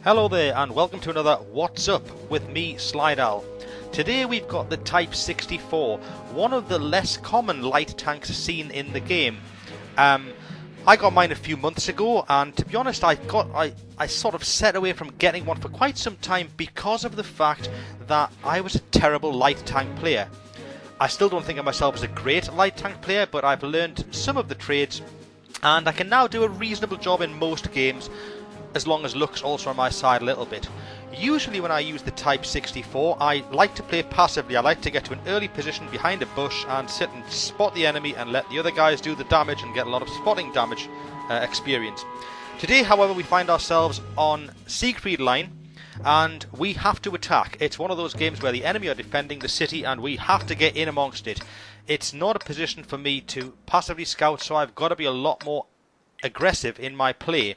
Hello there and welcome to another What's Up with me, Slidal. Today we've got the Type 64, one of the less common light tanks seen in the game. I got mine a few months ago, and to be honest I sort of set away from getting one for quite some time because of the fact that I was a terrible light tank player. I still don't think of myself as a great light tank player, but I've learned some of the trades and I can now do a reasonable job in most games, as long as luck's also on my side a little bit. Usually when I use the Type 64, I like to play passively. I like to get to an early position behind a bush and sit and spot the enemy and let the other guys do the damage and get a lot of spotting damage experience. Today, however, we find ourselves on Siegfried Line and we have to attack. It's one of those games where the enemy are defending the city and we have to get in amongst it. It's not a position for me to passively scout, so I've got to be a lot more aggressive in my play.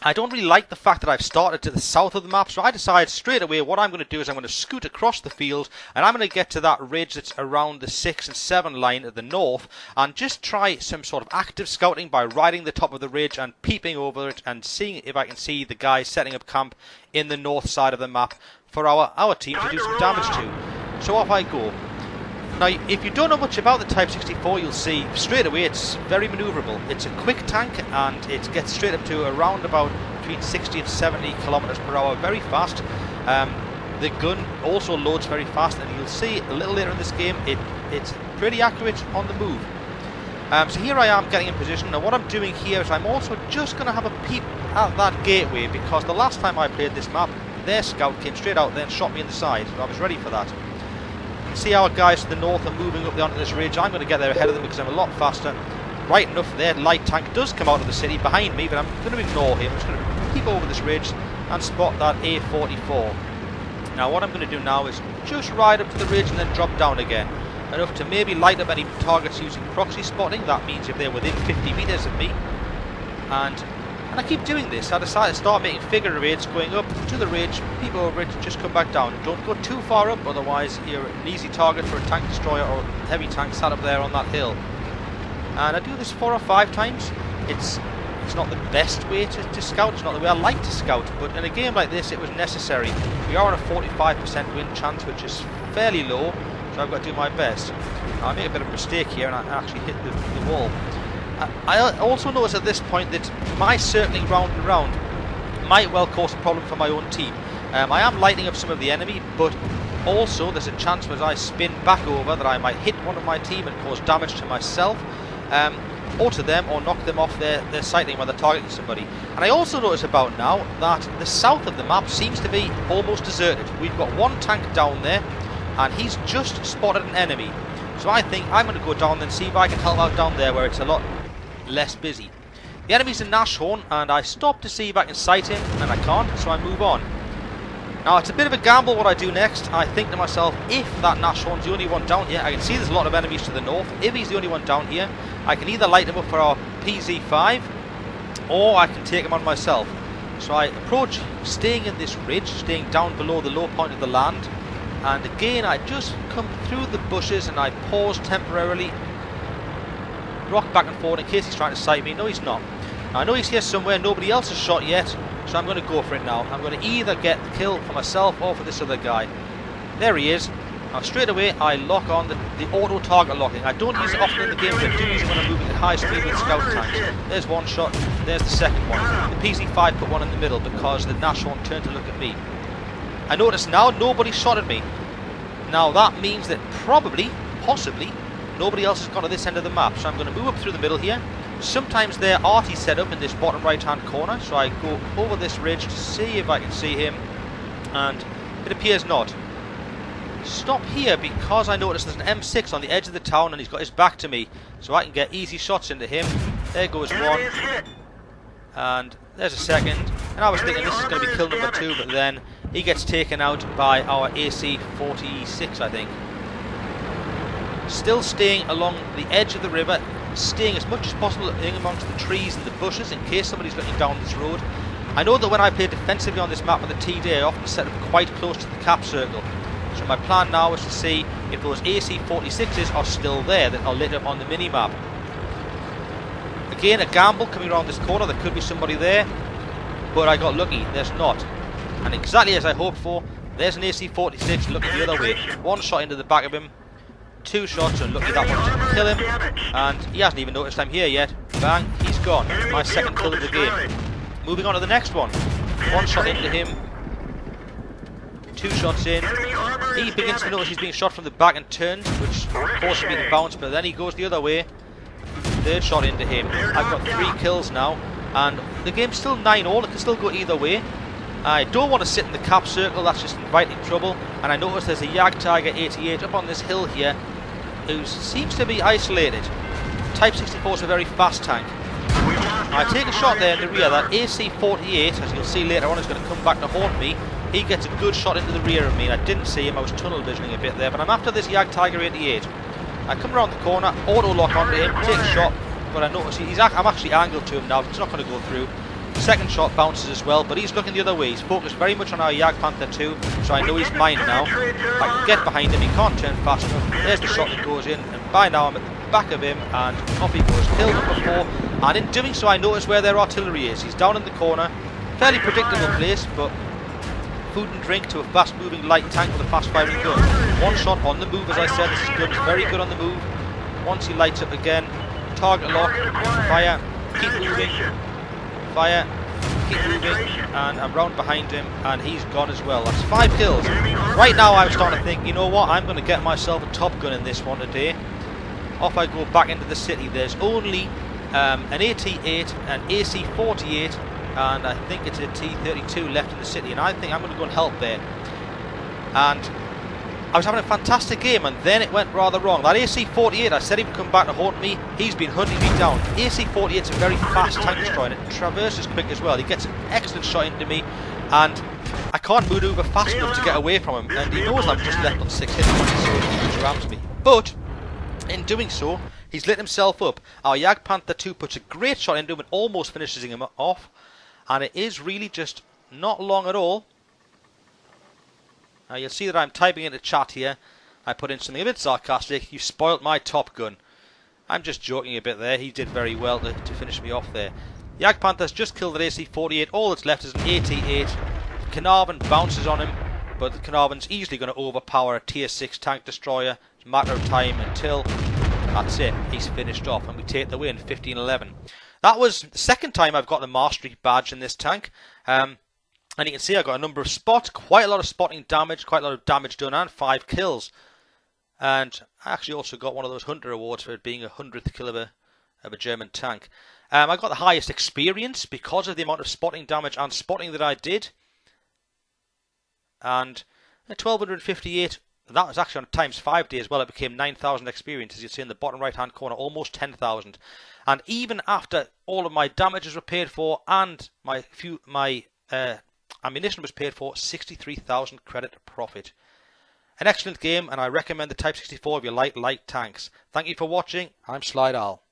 I don't really like the fact that I've started to the south of the map, so I decided straight away what I'm going to do is I'm going to scoot across the field and I'm going to get to that ridge that's around the 6 and 7 line at the north and just try some sort of active scouting by riding the top of the ridge and peeping over it and seeing if I can see the guys setting up camp in the north side of the map for our team to do some damage to. So off I go. Now, if you don't know much about the Type 64, you'll see straight away it's very manoeuvrable. It's a quick tank and it gets straight up to around about between 60 and 70 kilometers per hour, very fast. The gun also loads very fast, and you'll see a little later in this game it's pretty accurate on the move. So here I am getting in position, and what I'm doing here is I'm also just going to have a peep at that gateway, because the last time I played this map, their scout came straight out there and shot me in the side, so I was ready for that. See our guys to the north are moving up onto this ridge. I'm going to get there ahead of them because I'm a lot faster. Right enough, their light tank does come out of the city behind me, but I'm going to ignore him. I'm just going to peep over this ridge and spot that A44. Now what I'm going to do now is just ride up to the ridge and then drop down again, enough to maybe light up any targets using proxy spotting. That means if they're within 50 meters of me. And I keep doing this. I decided to start making figure eights, going up to the ridge, peep over it, just come back down. Don't go too far up, otherwise you're an easy target for a tank destroyer or a heavy tank sat up there on that hill. And I do this 4 or 5 times. It's not the best way to scout, it's not the way I like to scout, but in a game like this it was necessary. We are on a 45% win chance, which is fairly low, so I've got to do my best. Now, I made a bit of a mistake here and I actually hit the wall. I also notice at this point that my circling round and round might well cause a problem for my own team. I am lighting up some of the enemy, but also there's a chance as I spin back over that I might hit one of my team and cause damage to myself, or to them, or knock them off their sighting when they're targeting somebody. And I also notice about now that the south of the map seems to be almost deserted. We've got one tank down there and he's just spotted an enemy. So I think I'm going to go down and see if I can help out down there where it's a lot less busy. The enemy's a Nashorn and I stop to see if I can sight him and I can't, so I move on. Now it's a bit of a gamble what I do next. I think to myself, if that Nashorn's the only one down here, I can see there's a lot of enemies to the north. If he's the only one down here, I can either light him up for our PZ5 or I can take him on myself. So I approach staying in this ridge, staying down below the low point of the land, and again I just come through the bushes and I pause temporarily, rock back and forward in case he's trying to sight me. No, he's not. Now, I know he's here somewhere, nobody else has shot yet, so I'm going to go for it now. I'm going to either get the kill for myself or for this other guy. There he is. Now straight away I lock on the auto target locking. I don't use it often in the game, but I do use it when I'm moving at high speed with scout tanks. There's one shot, there's the second one. The PZ5 put one in the middle because the Nashorn turned to look at me. I notice now nobody shot at me. Now that means that probably, possibly, nobody else has gone to this end of the map, so I'm going to move up through the middle here. Sometimes they're arty set up in this bottom right hand corner, so I go over this ridge to see if I can see him, and it appears not. Stop here because I notice there's an M6 on the edge of the town and he's got his back to me, so I can get easy shots into him. There goes one, and there's a second, and I was thinking this is going to be kill number 2, but then he gets taken out by our AC-46, I think. Still staying along the edge of the river, staying as much as possible in amongst the trees and the bushes in case somebody's looking down this road. I know that when I play defensively on this map with the TD, I often set up quite close to the cap circle. So my plan now is to see if those AC-46s are still there that are lit up on the mini-map. Again, a gamble coming around this corner. There could be somebody there, but I got lucky. There's not. And exactly as I hoped for, there's an AC-46 looking the other way. One shot into the back of him, two shots, and lucky that one to kill him. And he hasn't even noticed I'm here yet. Bang, he's gone. My second kill of the game. Moving on to the next one. One shot into him, two shots in. He begins to notice he's being shot from the back and turns, which forces me to bounce, but then he goes the other way. Third shot into him. I've got 3 kills now, and the game's still 9-all. It can still go either way. I don't want to sit in the cap circle, that's just inviting trouble. And I notice there's a Jagdtiger 88 up on this hill here, who seems to be isolated. Type 64 is a very fast tank. I take a shot there in the rear. That AC-48, as you'll see later on, is going to come back to haunt me. He gets a good shot into the rear of me, and I didn't see him. I was tunnel visioning a bit there, but I'm after this Jagdtiger 88. I come around the corner, auto lock onto him, take a shot, but I notice I'm actually angled to him now. It's not going to go through. Second shot bounces as well, but he's looking the other way. He's focused very much on our Jagdpanther 2, so I know he's mine now. I can get behind him. He can't turn fast enough. There's the shot that goes in, and by now I'm at the back of him, and off he goes. Kill number 4, and in doing so I notice where their artillery is. He's down in the corner. Fairly predictable place, but food and drink to a fast-moving light tank with a fast-firing gun. One shot on the move, as I said. This gun is very good on the move. Once he lights up again, target lock, fire, keep moving, fire, keep moving, and I'm round behind him, and he's gone as well. That's 5 kills. Right now I'm starting to think, you know what, I'm going to get myself a Top Gun in this one today. Off I go back into the city. There's only an AT-8, an AC-48, and I think it's a T-32 left in the city, and I think I'm going to go and help there. And I was having a fantastic game, and then it went rather wrong. That AC-48, I said he would come back to haunt me. He's been hunting me down. AC-48 is a very fast tank destroyer, and it traverses quick as well. He gets an excellent shot into me, and I can't maneuver fast enough to get away from him. And he knows I'm just left on 6 hits, so he rams me. But in doing so, he's lit himself up. Our Jagdpanther 2 puts a great shot into him and almost finishes him off. And it is really just not long at all. Now you'll see that I'm typing into chat here. I put in something a bit sarcastic. You spoilt my Top Gun. I'm just joking a bit there. He did very well to finish me off there. Jagdpanther's just killed the AC-48. All that's left is an AT-8. Carnarvon bounces on him, but the Carnarvon's easily going to overpower a Tier 6 tank destroyer. It's a matter of time until that's it. He's finished off, and we take the win, 15-11. That was the second time I've got the Mastery badge in this tank. And you can see I got a number of spots, quite a lot of spotting damage, quite a lot of damage done, and 5 kills. And I actually also got one of those Hunter Awards for it being a 100th kill of a German tank. I got the highest experience because of the amount of spotting damage and spotting that I did. And 1258, that was actually on times 5 days. Well, it became 9,000 experience, as you see in the bottom right hand corner, almost 10,000. And even after all of my damages were paid for and my ammunition was paid for, 63,000 credit profit. An excellent game, and I recommend the Type 64 if you like light tanks. Thank you for watching. I'm Slide Al.